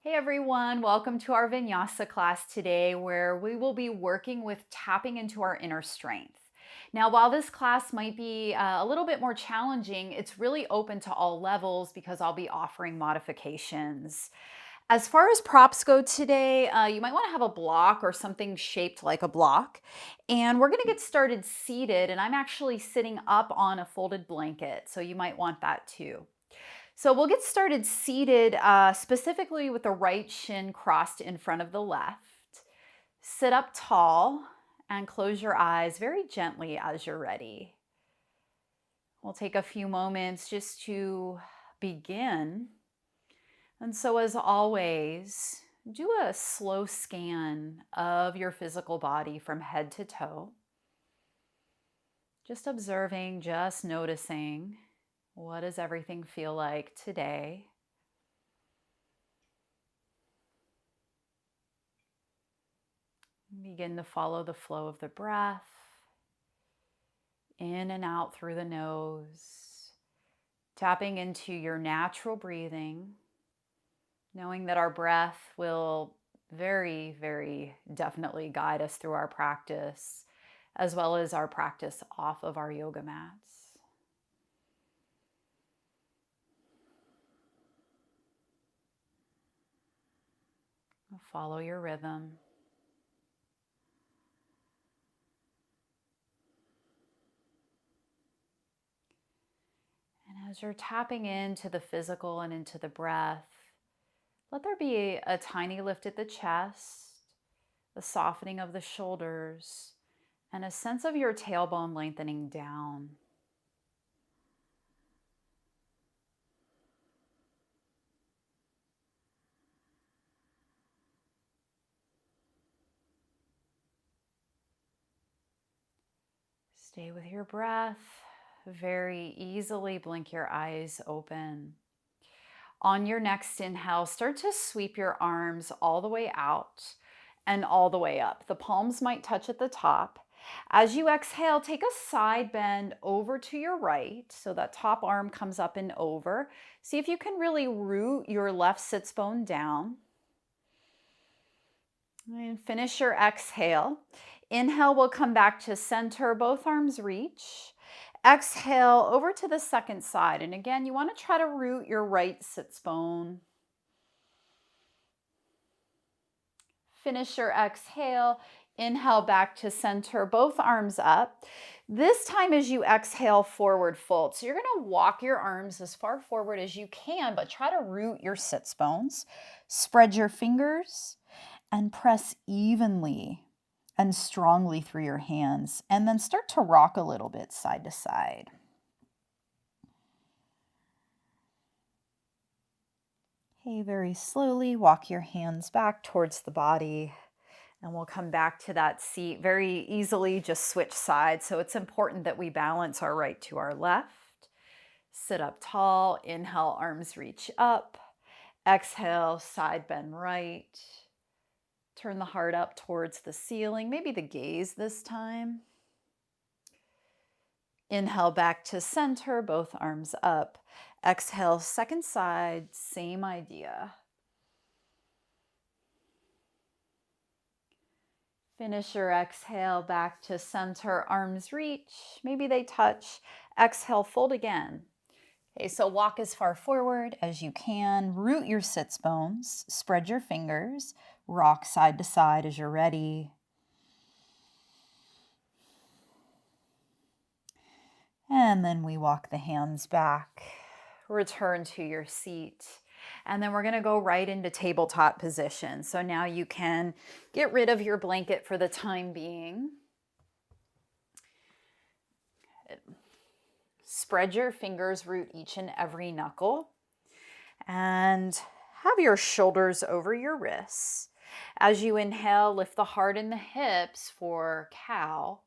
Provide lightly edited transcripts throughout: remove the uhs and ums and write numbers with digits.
Hey everyone, welcome to our Vinyasa class today where we will be working with tapping into our inner strength. Now, while this class might be a little bit more challenging, it's really open to all levels because I'll be offering modifications. As far as props go today, you might want to have a block or something shaped like a block. And we're going to get started seated, and I'm actually sitting up on a folded blanket, so you might want that too. So we'll get started seated specifically with the right shin crossed in front of the left. Sit up tall and close your eyes very gently as you're ready. We'll take a few moments just to begin. And so as always, do a slow scan of your physical body from head to toe. Just observing, just noticing. What does everything feel like today? Begin to follow the flow of the breath in and out through the nose, tapping into your natural breathing, knowing that our breath will very, very definitely guide us through our practice, as well as our practice off of our yoga mats. Follow your rhythm. And as you're tapping into the physical and into the breath, let there be a tiny lift at the chest, a softening of the shoulders, and a sense of your tailbone lengthening down. Stay with your breath. Very easily blink your eyes open. On your next inhale, start to sweep your arms all the way out and all the way up. The palms might touch at the top. As you exhale, take a side bend over to your right so that top arm comes up and over. See if you can really root your left sits bone down. And finish your exhale. Inhale, we'll come back to center, both arms reach. Exhale over to the second side. And again, you want to try to root your right sits bone. Finish your exhale. Inhale back to center, both arms up. This time as you exhale, forward fold. So you're going to walk your arms as far forward as you can, but try to root your sits bones. Spread your fingers and press evenly and strongly through your hands, and then start to rock a little bit side to side. Okay, very slowly walk your hands back towards the body, and we'll come back to that seat very easily. Just switch sides. So it's important that we balance our right to our left. Sit up tall. Inhale, arms reach up. Exhale, side bend right. Turn the heart up towards the ceiling, maybe the gaze this time. Inhale back to center, both arms up. Exhale, second side, same idea. Finish your exhale back to center, arms reach. Maybe they touch. Exhale, fold again. Okay, so walk as far forward as you can. Root your sits bones. Spread your fingers. Rock side to side as you're ready. And then we walk the hands back. Return to your seat. And then we're going to go right into tabletop position. So now you can get rid of your blanket for the time being. Good. Spread your fingers, root each and every knuckle. And have your shoulders over your wrists. As you inhale, lift the heart and the hips for cow.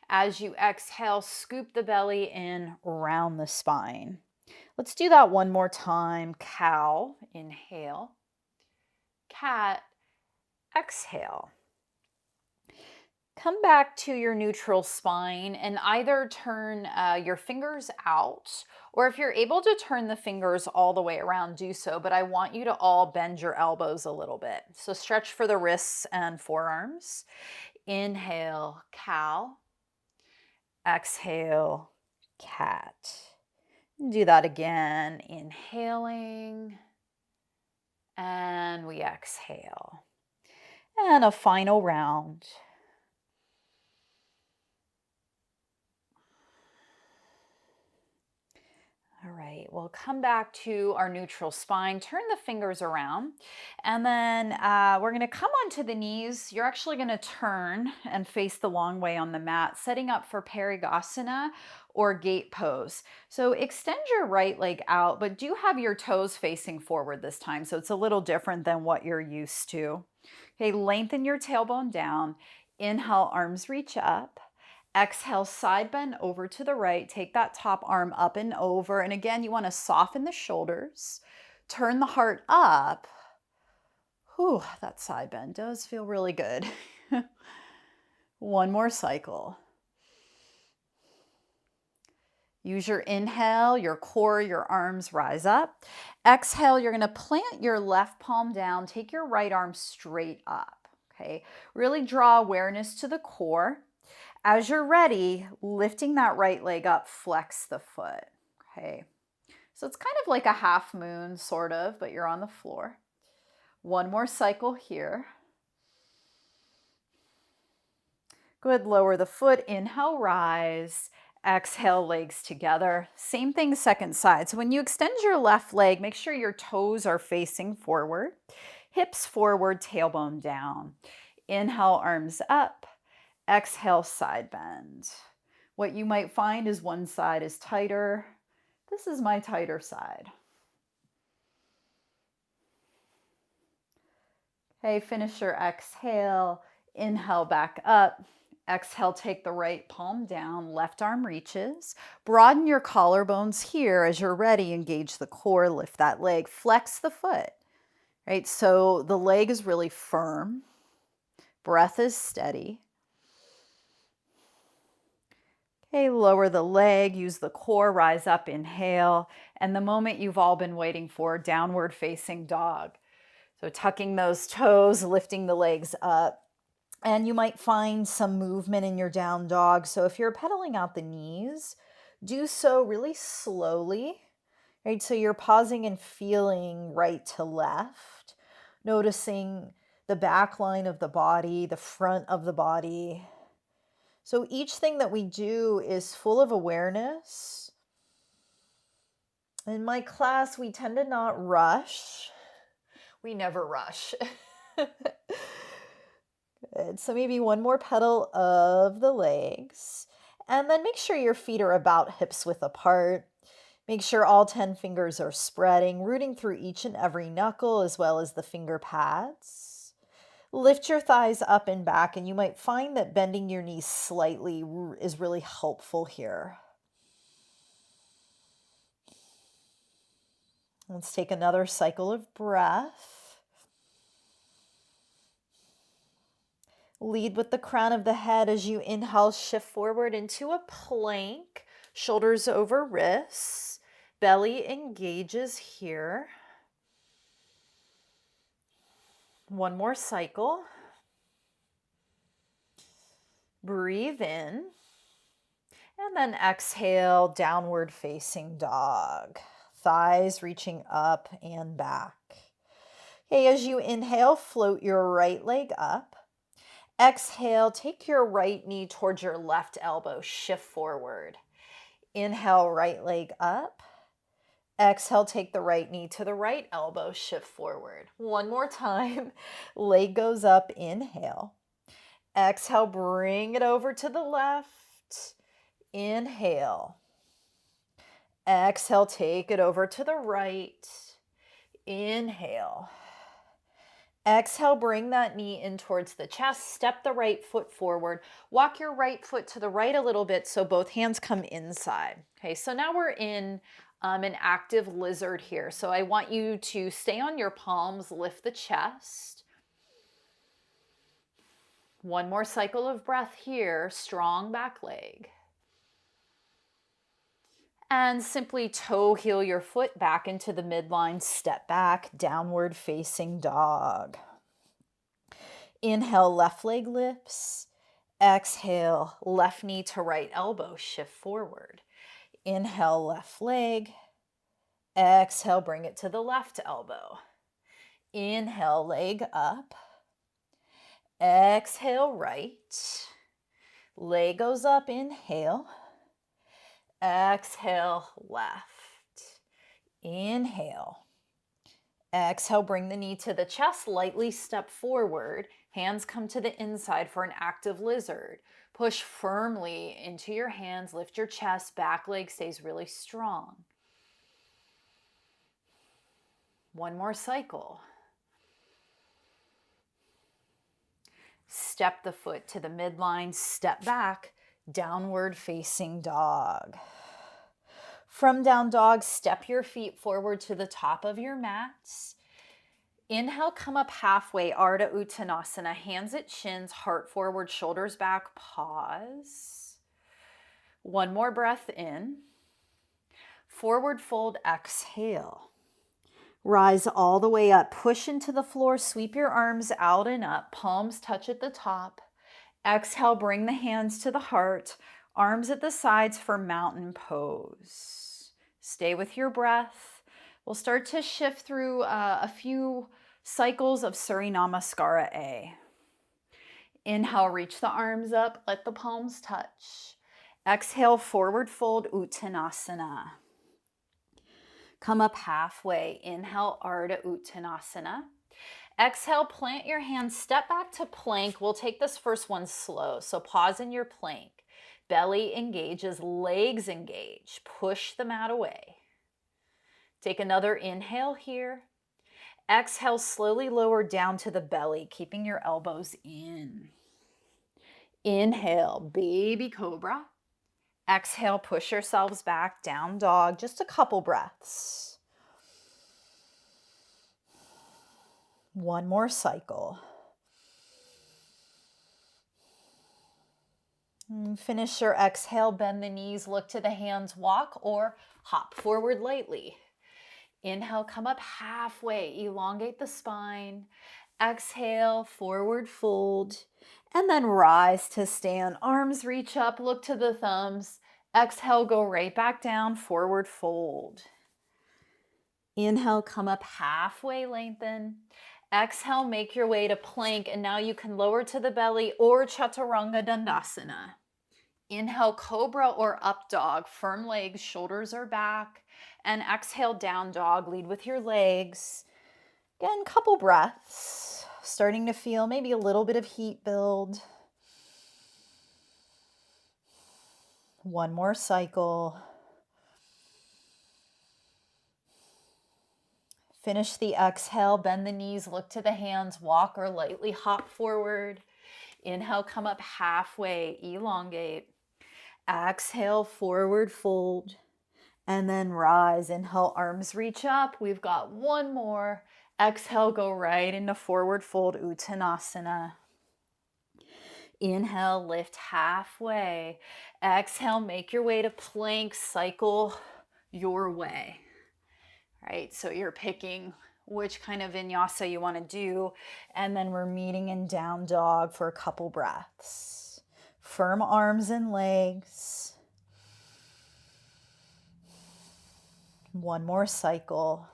As you exhale, scoop the belly in around the spine. Let's do that one more time. Cow, inhale. Cat, exhale. Come back to your neutral spine and either turn your fingers out, or if you're able to turn the fingers all the way around, do so. But I want you to all bend your elbows a little bit. So stretch for the wrists and forearms. Inhale, cow. Exhale, cat. Do that again. Inhaling, and we exhale. And a final round. All right, we'll come back to our neutral spine, turn the fingers around, and then we're gonna come onto the knees. You're actually gonna turn and face the long way on the mat, setting up for Parigasana or gate pose. So extend your right leg out, but do have your toes facing forward this time, so it's a little different than what you're used to. Okay, lengthen your tailbone down. Inhale, arms reach up. Exhale, side bend over to the right. Take that top arm up and over. And again, you want to soften the shoulders. Turn the heart up. Whew, that side bend does feel really good. One more cycle. Use your inhale, your core, your arms rise up. Exhale, you're going to plant your left palm down. Take your right arm straight up. Okay, really draw awareness to the core. As you're ready, lifting that right leg up, flex the foot, okay? So it's kind of like a half moon, sort of, but you're on the floor. One more cycle here. Good, lower the foot, inhale, rise. Exhale, legs together. Same thing, second side. So when you extend your left leg, make sure your toes are facing forward. Hips forward, tailbone down. Inhale, arms up. Exhale, side bend. What you might find is one side is tighter. This is my tighter side. Okay, finish your exhale. Inhale, back up. Exhale, take the right palm down, left arm reaches. Broaden your collarbones here as you're ready. Engage the core, lift that leg, flex the foot. Right, so the leg is really firm. Breath is steady. Okay, lower the leg, use the core, rise up, inhale. And the moment you've all been waiting for, downward facing dog. So tucking those toes, lifting the legs up. And you might find some movement in your down dog. So if you're pedaling out the knees, do so really slowly, right? So you're pausing and feeling right to left, noticing the back line of the body, the front of the body. So each thing that we do is full of awareness. In my class, we tend to not rush. We never rush. Good. So maybe one more pedal of the legs. And then make sure your feet are about hips width apart. Make sure all 10 fingers are spreading, rooting through each and every knuckle as well as the finger pads. Lift your thighs up and back, and you might find that bending your knees slightly is really helpful here. Let's take another cycle of breath. Lead with the crown of the head as you inhale, shift forward into a plank, shoulders over wrists, belly engages here. One more cycle. Breathe in. And then exhale, downward facing dog. Thighs reaching up and back. Okay, as you inhale, float your right leg up. Exhale, take your right knee towards your left elbow, shift forward. Inhale, right leg up. Exhale, take the right knee to the right elbow, shift forward. One more time. Leg goes up, inhale. Exhale, bring it over to the left. Inhale. Exhale, take it over to the right. Inhale. Exhale, bring that knee in towards the chest. Step the right foot forward. Walk your right foot to the right a little bit so both hands come inside. Okay, so now we're in an active lizard here. So I want you to stay on your palms, lift the chest. One more cycle of breath here, strong back leg. And simply toe heel your foot back into the midline, step back, downward facing dog. Inhale, left leg lifts. Exhale, left knee to right elbow, shift forward. Inhale, left leg. Exhale, bring it to the left elbow. Inhale, leg up. Exhale, right. Leg goes up, inhale. Exhale, left. Inhale. Exhale, bring the knee to the chest, lightly step forward. Hands come to the inside for an active lizard. Push firmly into your hands, lift your chest, back leg stays really strong. One more cycle. Step the foot to the midline, step back, downward facing dog. From down dog, step your feet forward to the top of your mats. Inhale, come up halfway, Ardha Uttanasana, hands at shins, heart forward, shoulders back, pause. One more breath in. Forward fold, exhale. Rise all the way up, push into the floor, sweep your arms out and up, palms touch at the top. Exhale, bring the hands to the heart, arms at the sides for mountain pose. Stay with your breath. We'll start to shift through a few cycles of Surya Namaskara A. Inhale, reach the arms up, let the palms touch. Exhale, forward fold, Uttanasana. Come up halfway. Inhale, Ardha Uttanasana. Exhale, plant your hands, step back to plank. We'll take this first one slow. So pause in your plank. Belly engages, legs engage. Push the mat away. Take another inhale here. Exhale, slowly lower down to the belly, keeping your elbows in. Inhale, baby cobra. Exhale, push yourselves back, down dog, just a couple breaths. One more cycle. And finish your exhale, bend the knees, look to the hands, walk or hop forward lightly. Inhale, come up halfway, elongate the spine. Exhale, forward fold, and then rise to stand. Arms reach up, look to the thumbs. Exhale, go right back down, forward fold. Inhale, come up halfway, lengthen. Exhale, make your way to plank, and now you can lower to the belly or Chaturanga Dandasana. Inhale, cobra or up dog, firm legs, shoulders are back. And exhale, down dog, lead with your legs. Again, couple breaths, starting to feel maybe a little bit of heat build. One more cycle. Finish the exhale, bend the knees, look to the hands, walk or lightly hop forward. Inhale, come up halfway, elongate. Exhale, forward fold, and then rise. Inhale, arms reach up. We've got one more. Exhale, go right into forward fold, Uttanasana. Inhale, lift halfway. Exhale, make your way to plank, cycle your way. All right, so you're picking which kind of vinyasa you want to do, and then we're meeting in down dog for a couple breaths. Firm arms and legs. One more cycle.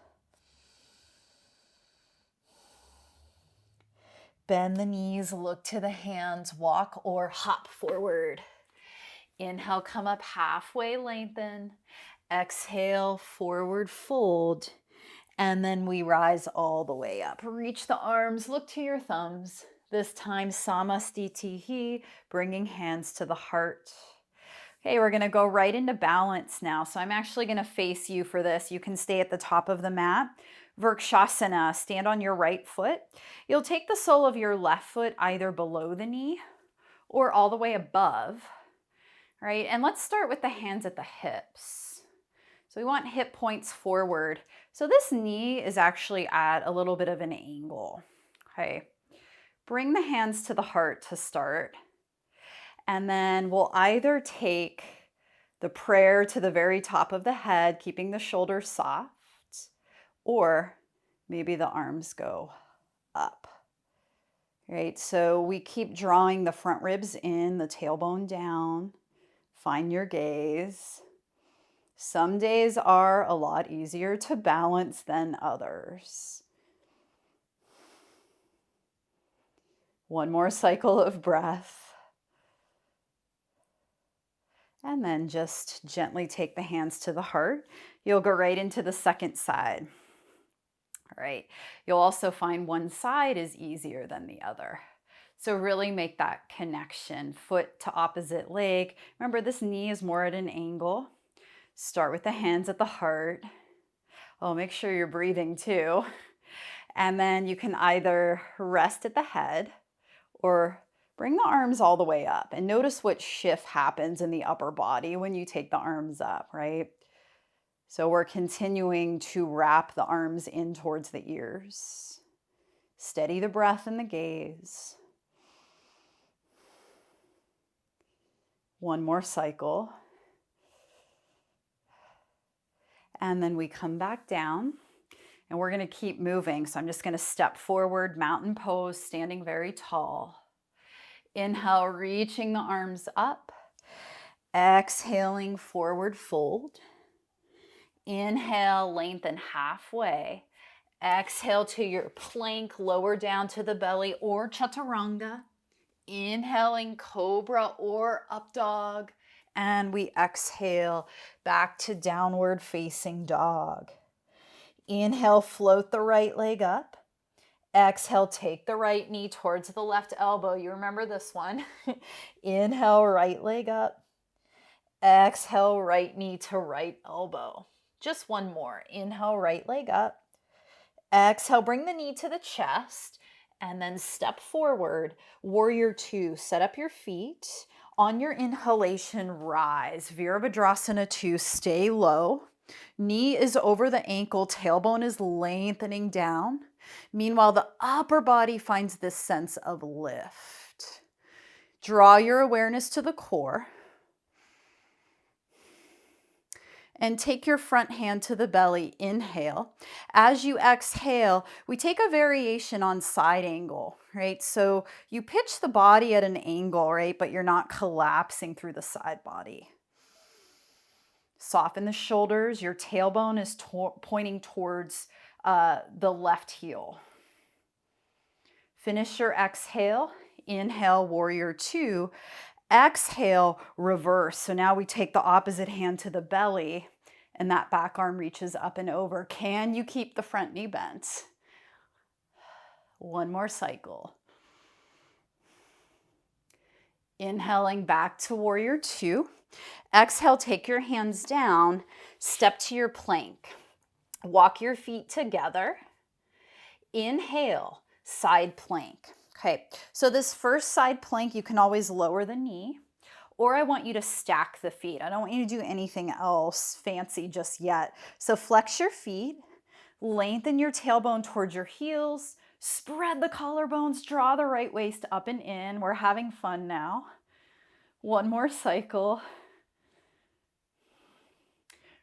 Bend the knees, look to the hands, walk or hop forward. Inhale, come up halfway, lengthen. Exhale, forward fold. And then we rise all the way up. Reach the arms, look to your thumbs. This time, Samastitihi, bringing hands to the heart. Okay, we're gonna go right into balance now. So I'm actually gonna face you for this. You can stay at the top of the mat. Vrikshasana, stand on your right foot. You'll take the sole of your left foot either below the knee or all the way above, right? And let's start with the hands at the hips. So we want hip points forward. So this knee is actually at a little bit of an angle, okay? Bring the hands to the heart to start. And then we'll either take the prayer to the very top of the head, keeping the shoulders soft, or maybe the arms go up. Right, so we keep drawing the front ribs in, the tailbone down. Find your gaze. Some days are a lot easier to balance than others. One more cycle of breath. And then just gently take the hands to the heart. You'll go right into the second side. All right, you'll also find one side is easier than the other. So really make that connection, foot to opposite leg. Remember, this knee is more at an angle. Start with the hands at the heart. Oh, make sure you're breathing too. And then you can either rest at the head or bring the arms all the way up. And notice what shift happens in the upper body when you take the arms up, right? So we're continuing to wrap the arms in towards the ears. Steady the breath and the gaze. One more cycle. And then we come back down and we're going to keep moving. So I'm just going to step forward, mountain pose, standing very tall. Inhale, reaching the arms up. Exhaling, forward fold. Inhale, lengthen halfway. Exhale to your plank, lower down to the belly or chaturanga. Inhaling, cobra or up dog. And we exhale back to downward facing dog. Inhale, float the right leg up. Exhale, take the right knee towards the left elbow. You remember this one. Inhale, right leg up. Exhale, right knee to right elbow. Just one more. Inhale, right leg up. Exhale, bring the knee to the chest and then step forward. Warrior two, set up your feet. On your inhalation, rise. Virabhadrasana 2, stay low. Knee is over the ankle, tailbone is lengthening down. Meanwhile, the upper body finds this sense of lift. Draw your awareness to the core. And take your front hand to the belly, inhale. As you exhale, we take a variation on side angle, right? So you pitch the body at an angle, right? But you're not collapsing through the side body. Soften the shoulders. Your tailbone is pointing towards the left heel. Finish your exhale. Inhale, warrior two. Exhale, reverse. So now we take the opposite hand to the belly and that back arm reaches up and over. Can you keep the front knee bent? One more cycle. Inhaling back to warrior two. Exhale, take your hands down, step to your plank. Walk your feet together. Inhale, side plank. Okay, so this first side plank, you can always lower the knee, or I want you to stack the feet. I don't want you to do anything else fancy just yet. So flex your feet, lengthen your tailbone towards your heels, spread the collarbones, draw the right waist up and in. We're having fun now. One more cycle.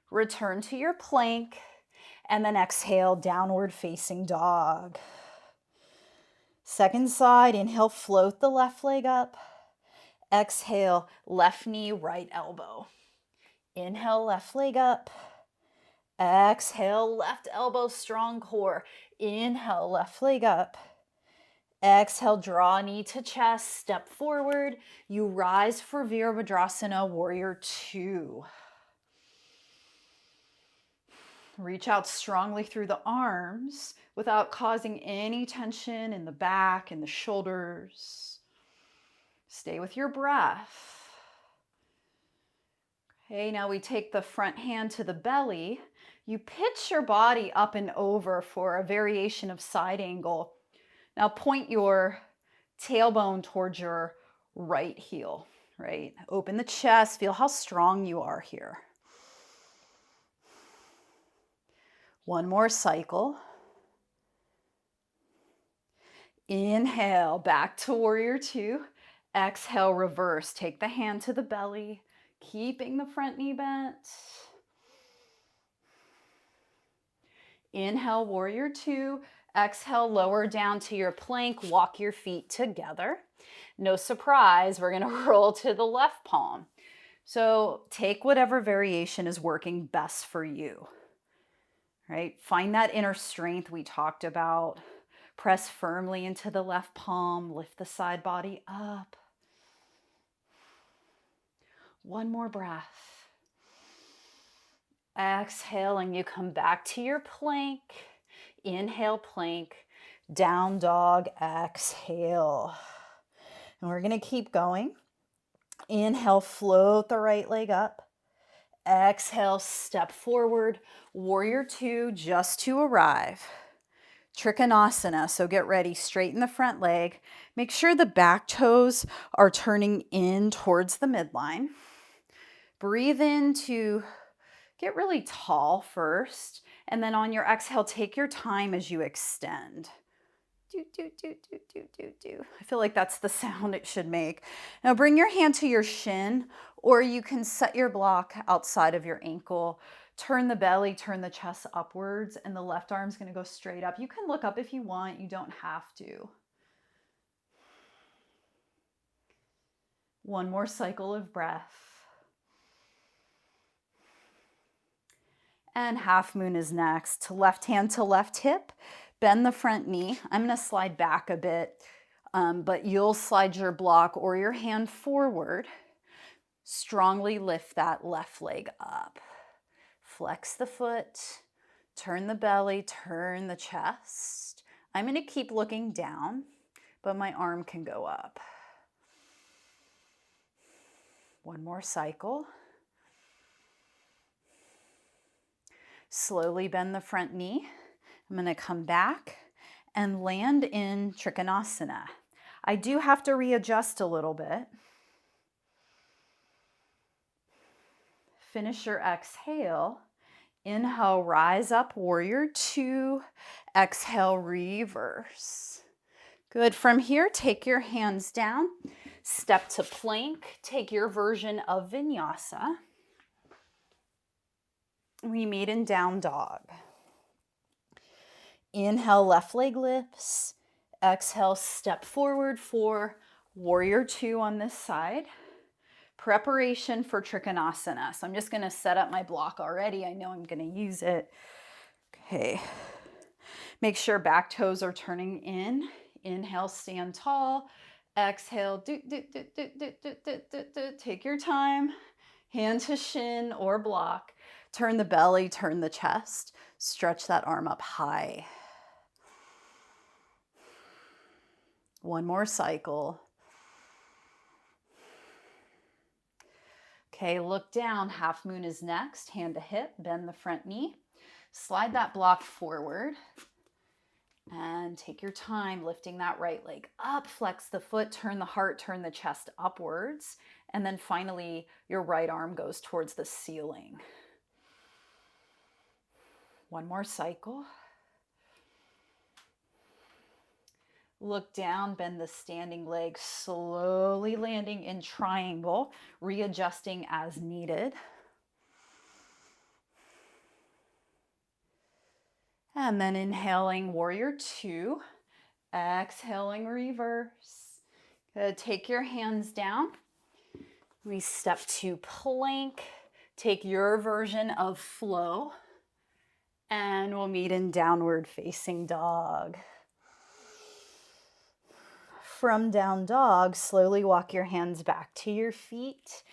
Return to your plank, and then exhale, downward facing dog. Second side, inhale, float the left leg up. Exhale, left knee, right elbow. Inhale, left leg up. Exhale, left elbow, strong core. Inhale, left leg up. Exhale, draw knee to chest, step forward. You rise for Virabhadrasana, warrior two. Reach out strongly through the arms without causing any tension in the back and the shoulders. Stay with your breath. Okay, now we take the front hand to the belly. You pitch your body up and over for a variation of side angle. Now point your tailbone towards your right heel, right? Open the chest, feel how strong you are here. One more cycle. Inhale, back to warrior two. Exhale, reverse. Take the hand to the belly, keeping the front knee bent. Inhale, warrior two. Exhale, lower down to your plank. Walk your feet together. No surprise, we're gonna roll to the left palm. So take whatever variation is working best for you, right? Find that inner strength we talked about. Press firmly into the left palm. Lift the side body up. One more breath. Exhaling, you come back to your plank. Inhale, plank. Down dog, exhale. And we're going to keep going. Inhale, float the right leg up. Exhale, step forward. Warrior two, just to arrive. Trikonasana, so get ready, straighten the front leg. Make sure the back toes are turning in towards the midline. Breathe in to get really tall first, and then on your exhale, take your time as you extend. Do, do, do, do, do, do, do. I feel like that's the sound it should make. Now bring your hand to your shin, or you can set your block outside of your ankle. Turn the belly, turn the chest upwards, and the left arm's going to go straight up. You can look up if you want. You don't have to. One more cycle of breath. And half moon is next. Left hand to left hip. Bend the front knee. I'm going to slide back a bit, but you'll slide your block or your hand forward. Strongly lift that left leg up. Flex the foot, turn the belly, turn the chest. I'm going to keep looking down, but my arm can go up. One more cycle. Slowly bend the front knee. I'm going to come back and land in Trikonasana. I do have to readjust a little bit. Finish your exhale. Inhale, rise up, warrior two. Exhale, reverse. Good. From here, take your hands down. Step to plank. Take your version of vinyasa. We meet in down dog. Inhale, left leg lifts. Exhale, step forward for warrior two on this side. Preparation for Trikonasana. So I'm just going to set up my block already. I know I'm going to use it. Okay. Make sure back toes are turning in. Inhale, stand tall. Exhale, take your time. Hand to shin or block. Turn the belly, turn the chest. Stretch that arm up high. One more cycle. Okay, look down. Half moon is next. Hand to hip, bend the front knee. Slide that block forward. And take your time lifting that right leg up. Flex the foot, turn the heart, turn the chest upwards. And then finally, your right arm goes towards the ceiling. One more cycle. Look down, bend the standing leg, slowly landing in triangle, readjusting as needed. And then inhaling warrior two, exhaling reverse. Good. Take your hands down. We step to plank. Take your version of flow. And we'll meet in downward facing dog. From down dog, slowly walk your hands back to your feet.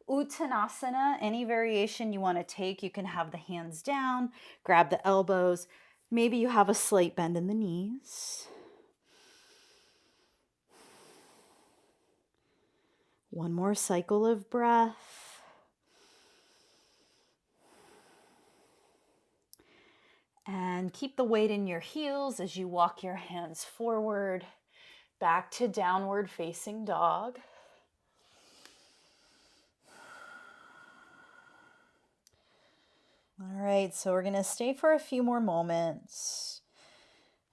Uttanasana, any variation you want to take, you can have the hands down, grab the elbows. Maybe you have a slight bend in the knees. One more cycle of breath. And keep the weight in your heels as you walk your hands forward, back to downward facing dog. All right, so we're going to stay for a few more moments.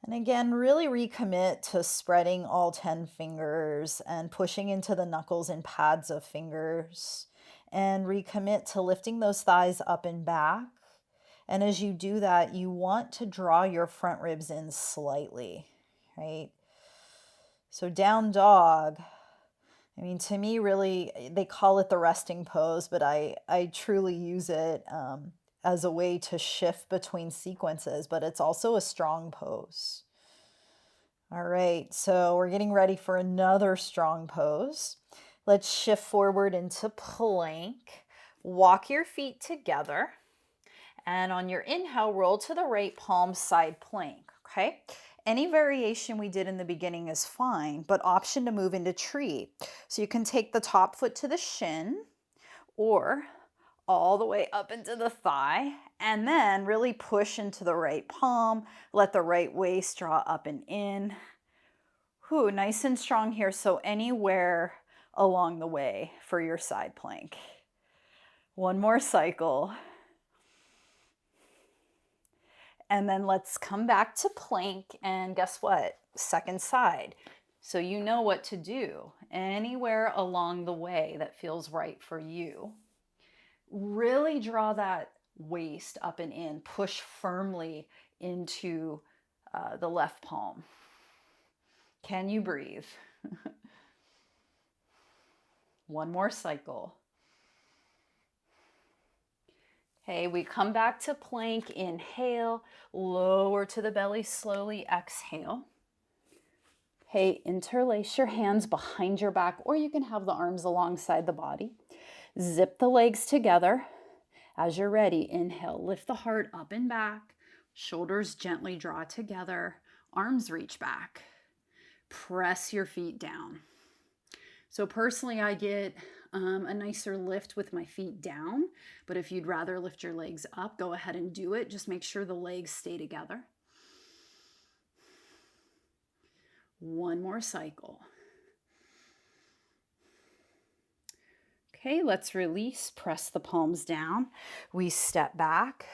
And again, really recommit to spreading all 10 fingers and pushing into the knuckles and pads of fingers. And recommit to lifting those thighs up and back. And as you do that, you want to draw your front ribs in slightly, right? So down dog, I mean, to me, really, they call it the resting pose, but I truly use it as a way to shift between sequences, but it's also a strong pose. All right, so we're getting ready for another strong pose. Let's shift forward into plank. Walk your feet together. And on your inhale, roll to the right palm, side plank, okay? Any variation we did in the beginning is fine, but option to move into tree. So you can take the top foot to the shin or all the way up into the thigh, and then really push into the right palm. Let the right waist draw up and in. Whew, nice and strong here. So anywhere along the way for your side plank. One more cycle. And then let's come back to plank, and guess what? Second side. So you know what to do anywhere along the way that feels right for you. Really draw that waist up and in. Push firmly into the left palm. Can you breathe? One more cycle. Okay, we come back to plank, inhale, lower to the belly, slowly exhale. Okay, interlace your hands behind your back, or you can have the arms alongside the body. Zip the legs together. As you're ready, inhale, lift the heart up and back, shoulders gently draw together, arms reach back. Press your feet down. So personally, I get a nicer lift with my feet down, but if you'd rather lift your legs up, go ahead and do it. Just make sure the legs stay together. One more cycle. Okay, let's release, press the palms down. We step back,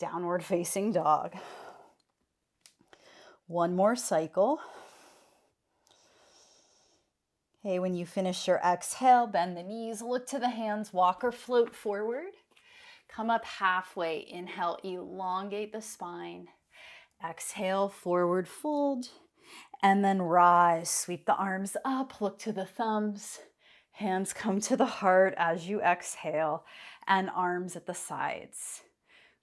downward facing dog. One more cycle. Okay, when you finish your exhale, bend the knees, look to the hands, walk or float forward. Come up halfway, inhale, elongate the spine. Exhale, forward fold, and then rise. Sweep the arms up, look to the thumbs. Hands come to the heart as you exhale, and arms at the sides.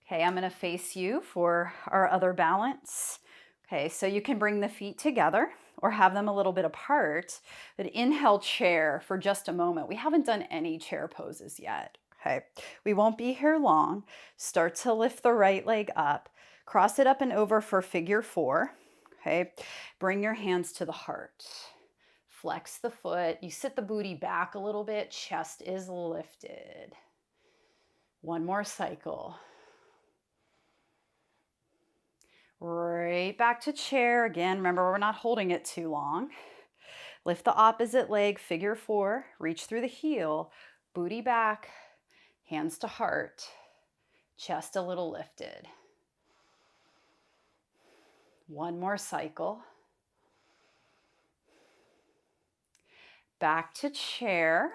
Okay, I'm gonna face you for our other balance. Okay, so you can bring the feet together or have them a little bit apart, but inhale chair for just a moment. We haven't done any chair poses yet, okay? We won't be here long. Start to lift the right leg up, cross it up and over for figure four, okay? Bring your hands to the heart. Flex the foot. You sit the booty back a little bit, chest is lifted. One more cycle. Right back to chair. Again, remember, we're not holding it too long. Lift the opposite leg, figure four. Reach through the heel, booty back, hands to heart, chest a little lifted. One more cycle. Back to chair.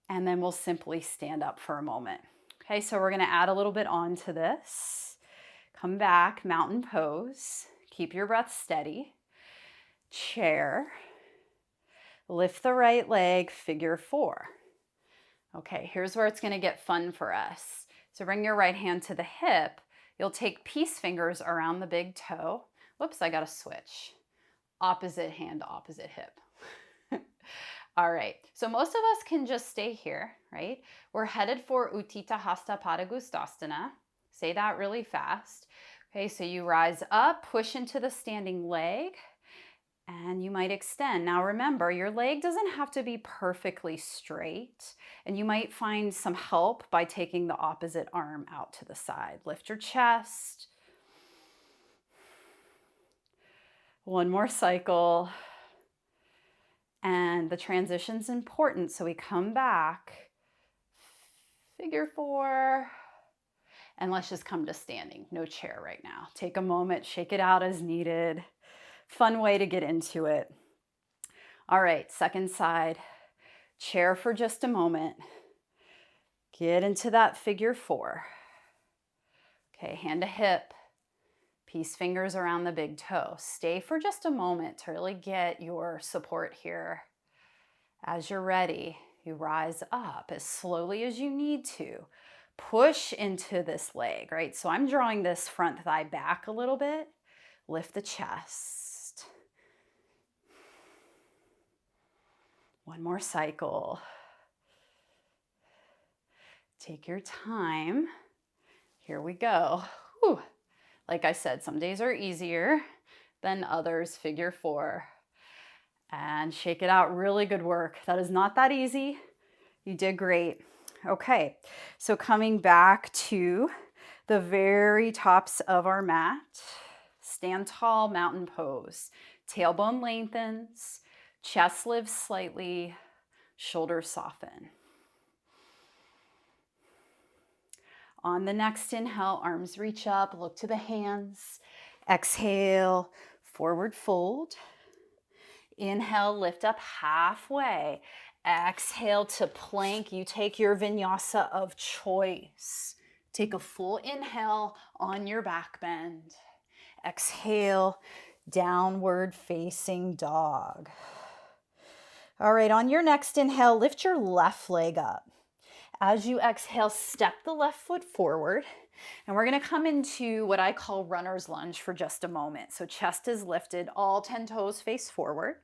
And then we'll simply stand up for a moment. Okay, so we're going to add a little bit onto this. Come back, mountain pose. Keep your breath steady. Chair. Lift the right leg, figure four. Okay, here's where it's going to get fun for us. So bring your right hand to the hip. You'll take peace fingers around the big toe. Whoops, I got to switch. Opposite hand, opposite hip. All right, so most of us can just stay here, right? We're headed for Utthita Hasta Padangusthasana. Say that really fast. Okay, so you rise up, push into the standing leg, and you might extend. Now remember, your leg doesn't have to be perfectly straight, and you might find some help by taking the opposite arm out to the side. Lift your chest. One more cycle. And the transition's important, so we come back, figure four, And let's just come to standing, no chair right now. Take a moment, shake it out as needed. Fun way to get into it. All right, second side, chair for just a moment. Get into that figure 4. Okay, hand to hip, peace fingers around the big toe. Stay for just a moment to really get your support here. As you're ready, you rise up as slowly as you need to. Push into this leg, right? So I'm drawing this front thigh back a little bit. Lift the chest. One more cycle. Take your time. Here we go. Whew. Like I said, some days are easier than others. Figure 4. And shake it out. Really good work. That is not that easy. You did great. Okay, so coming back to the very tops of our mat, stand tall, mountain pose. Tailbone lengthens, chest lifts slightly, shoulders soften. On the next inhale, arms reach up, look to the hands. Exhale, forward fold. Inhale, lift up halfway. Exhale to plank. You take your vinyasa of choice. Take a full inhale on your back bend. Exhale, downward facing dog. All right, on your next inhale, lift your left leg up. As you exhale, step the left foot forward. And we're going to come into what I call runner's lunge for just a moment. So chest is lifted, all 10 toes face forward.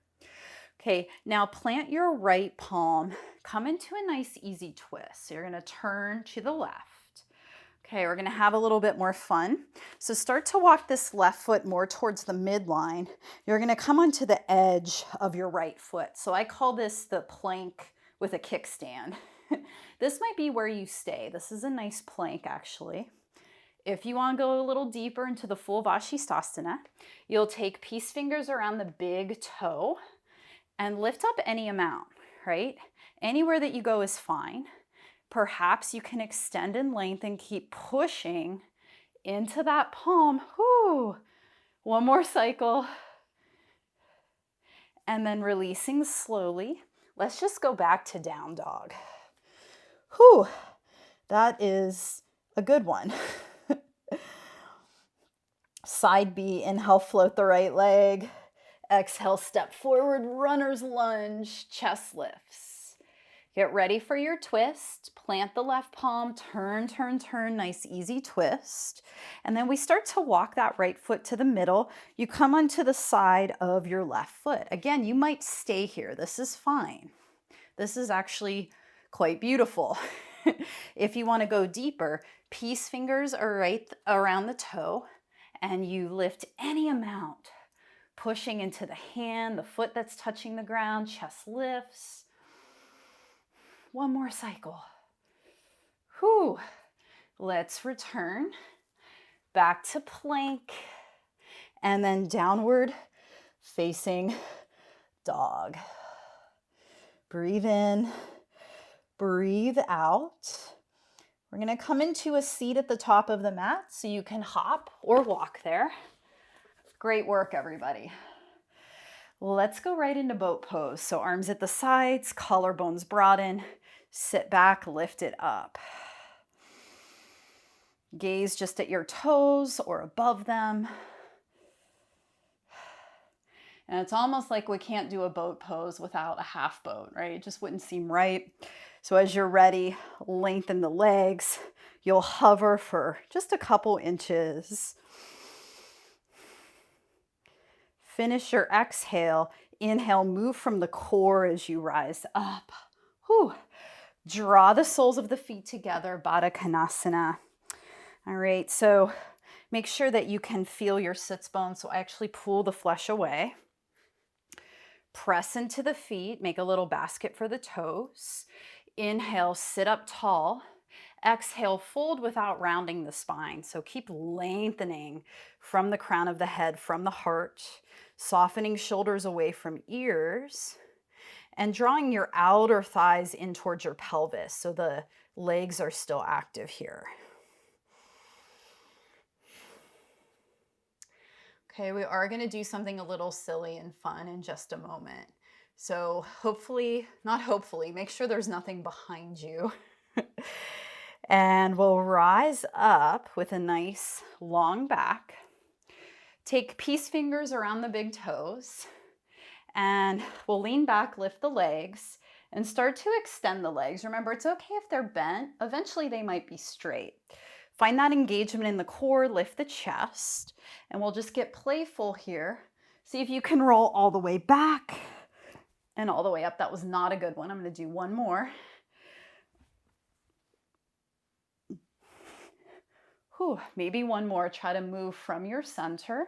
Okay, now plant your right palm, come into a nice easy twist. So you're going to turn to the left. Okay, we're going to have a little bit more fun. So start to walk this left foot more towards the midline. You're going to come onto the edge of your right foot. So I call this the plank with a kickstand. This might be where you stay. This is a nice plank actually. If you want to go a little deeper into the full Vasisthasana, you'll take peace fingers around the big toe and lift up any amount, right? Anywhere that you go is fine. Perhaps you can extend and lengthen, keep pushing into that palm. Whew. One more cycle. And then releasing slowly. Let's just go back to down dog. Whew. That is a good one. Side B, inhale, float the right leg. Exhale, step forward, runner's lunge, chest lifts. Get ready for your twist. Plant the left palm, turn, turn, turn, nice easy twist. And then we start to walk that right foot to the middle. You come onto the side of your left foot. Again, you might stay here. This is fine. This is actually quite beautiful. If you want to go deeper, peace fingers are right around the toe and you lift any amount. Pushing into the hand, the foot that's touching the ground, chest lifts. One more cycle. Whew. Let's return back to plank and then downward facing dog. Breathe in, breathe out. We're going to come into a seat at the top of the mat so you can hop or walk there. Great work, everybody. Let's go right into boat pose. So arms at the sides, collarbones broaden, sit back, lift it up. Gaze just at your toes or above them. And it's almost like we can't do a boat pose without a half boat, right? It just wouldn't seem right. So as you're ready, lengthen the legs. You'll hover for just a couple inches. Finish your exhale. Inhale, move from the core as you rise up. Whew. Draw the soles of the feet together, Baddha Konasana. All right, so make sure that you can feel your sits bones. So I actually pull the flesh away. Press into the feet, make a little basket for the toes. Inhale, sit up tall. Exhale, fold without rounding the spine. So keep lengthening from the crown of the head, from the heart, softening shoulders away from ears, and drawing your outer thighs in towards your pelvis so the legs are still active here. Okay, we are going to do something a little silly and fun in just a moment. So hopefully, not hopefully, make sure there's nothing behind you. And we'll rise up with a nice long back. Take peace fingers around the big toes. And we'll lean back, lift the legs, and start to extend the legs. Remember, it's okay if they're bent. Eventually, they might be straight. Find that engagement in the core, lift the chest, and we'll just get playful here. See if you can roll all the way back and all the way up. That was not a good one. I'm going to do one more. Whew, maybe one more. Try to move from your center.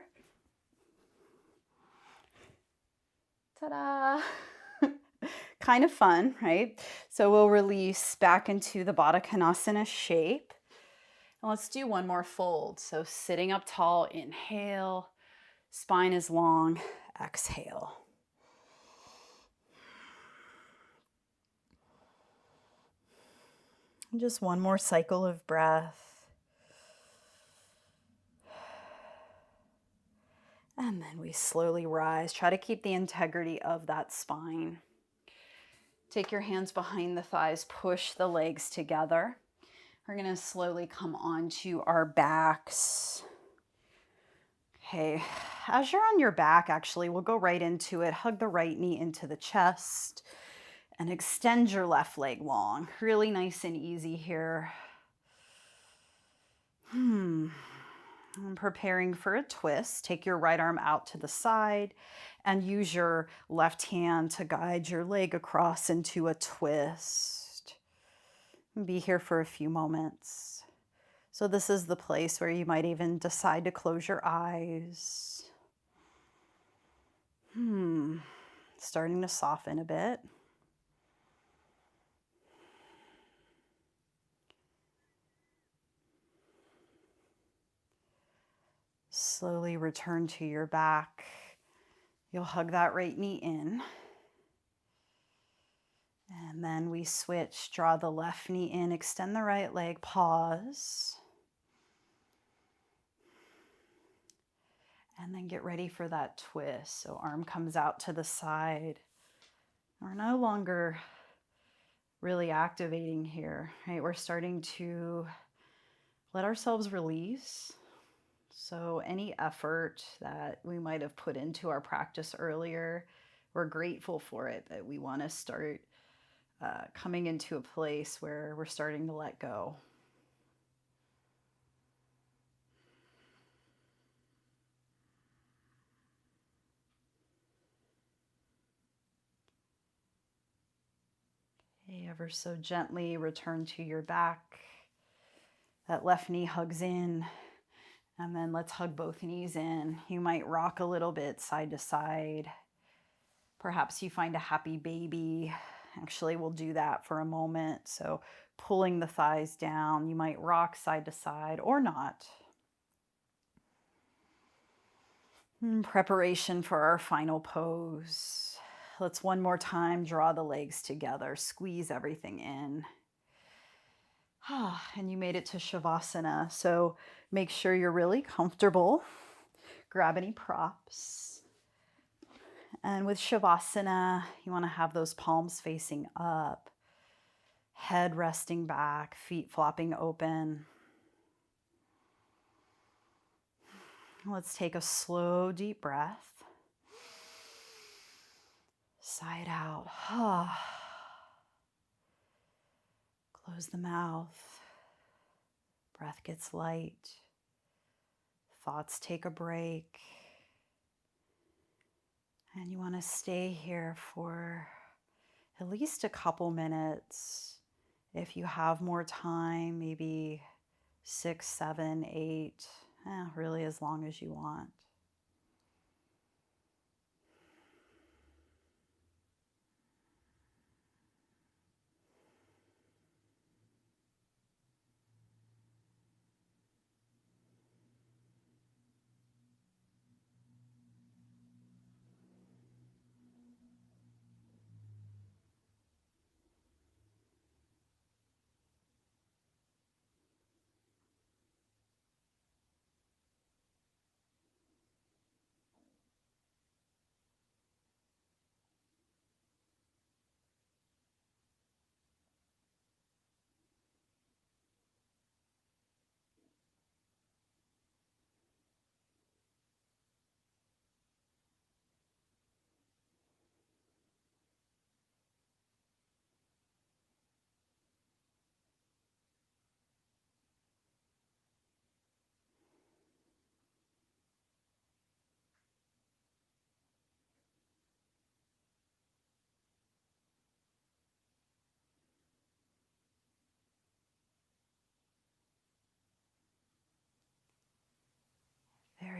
Ta-da! Kind of fun, right? So we'll release back into the Baddha Konasana shape. And let's do one more fold. So sitting up tall, inhale, spine is long, exhale. And just one more cycle of breath. And then we slowly rise. Try to keep the integrity of that spine. Take your hands behind the thighs, push the legs together. We're going to slowly come onto our backs. Okay, as you're on your back, actually, we'll go right into it. Hug the right knee into the chest and extend your left leg long. Really nice and easy here. I'm preparing for a twist. Take your right arm out to the side and use your left hand to guide your leg across into a twist. Be here for a few moments. So this is the place where you might even decide to close your eyes. Starting to soften a bit. Slowly return to your back. You'll hug that right knee in. And then we switch, draw the left knee in, extend the right leg, pause. And then get ready for that twist. So arm comes out to the side. We're no longer really activating here, right? We're starting to let ourselves release. So any effort that we might have put into our practice earlier, we're grateful for it, but we want to start coming into a place where we're starting to let go. Okay, ever so gently return to your back. That left knee hugs in, and then let's hug both knees in. You might rock a little bit side to side. Perhaps you find a happy baby. Actually, we'll do that for a moment. So pulling the thighs down, you might rock side to side or not. Preparation for our final pose. Let's one more time draw the legs together, squeeze everything in. And you made it to Shavasana. So make sure you're really comfortable. Grab any props. And with Shavasana, you want to have those palms facing up, head resting back, feet flopping open. Let's take a slow, deep breath. Side out. Close the mouth. Breath gets light. Thoughts take a break. And you want to stay here for at least a couple minutes. If you have more time, maybe 6, 7, 8, really as long as you want.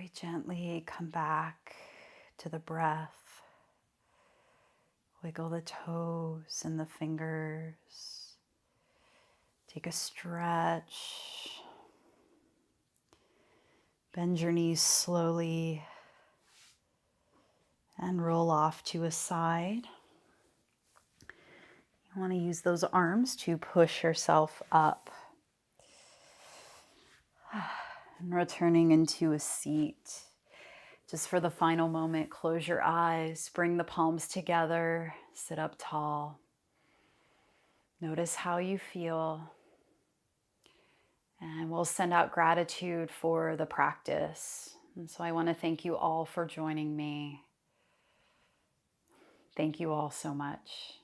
Very gently come back to the breath. Wiggle the toes and the fingers. Take a stretch. Bend your knees slowly and roll off to a side. You want to use those arms to push yourself up. And returning into a seat. Just for the final moment, close your eyes, bring the palms together, sit up tall. Notice how you feel. And we'll send out gratitude for the practice. And so I want to thank you all for joining me. Thank you all so much.